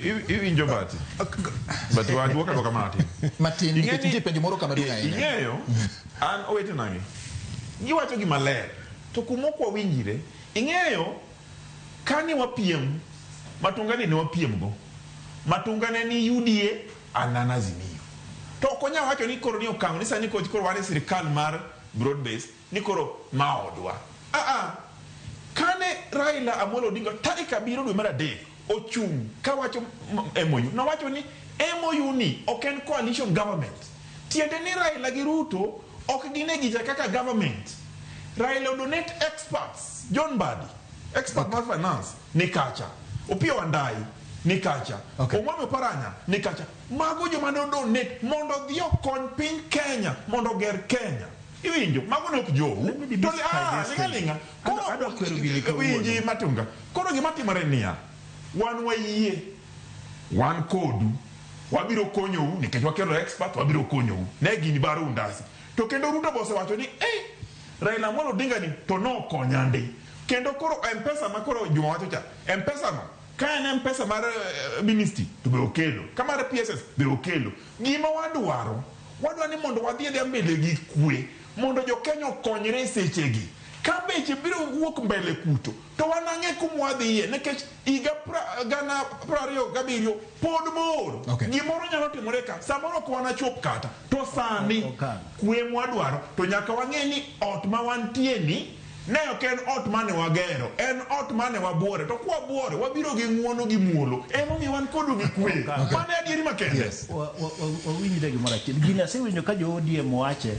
iwinjo bati but waduoka doka matin nikech penjo moro kama duong' ahinya ing'eyo an owete nange giwacho gima ler to kumokwa winjire ing'eyo kane wapiem matungani ne wapiem go matungane ni UDA an Azimio to konya wacho ni koro ni Okang'o ni sani koro wane sirkand mar broad base ni koro maodwa kane Raila Amolo Odinga tarik 7 dwe mar adek ochung kawacho MOU nowacho ni MOU ni ok en coalition government tiende ni Raila gi Ruto ok gine gija kaka government. Raila donate experts John Badi expert mar finance ni kacha Opio Wandai ni kacha Omwami Oparanya ni kacha mago joma donate mondo dhi okony piny Kenya mondo ger Kenya iwinjo mago ne ok jowu linga winji matunga koro gima timore niya wan wayie wan kodu wabiro konyou nikech wakelo expert wabiro konyou ne gini baro undasi to kendo Ruto bose wacho ni Raila Amolo Odinga ni to no konyande kendo koro M-Pesa makoro juma wacho cha M-Pesa no kana M-Pesa mar ministry to be okelo kamar PSS be okelo gima wadwaro ni mondo wadhi mbele gi kwe mondo jo Kenya okonyre sechegi kabeche biro wuok mbele kuto to wanang'e kumwadhiye nikech iga gana 27 pod bor gimoro nyalo timore ka samoro ko wanachop kata to sani kwe mwadwaro to nyaka wang'e ni ot ma wantie ni ne ok en ot mane wagero en ot mane wabuore to kwa buore wabiro gi ng'uono gi muolo emomiyo wan kodu gi kwe mane adieri makende wawinjre gimoro achiel gina sewinjo ka jo ODM wache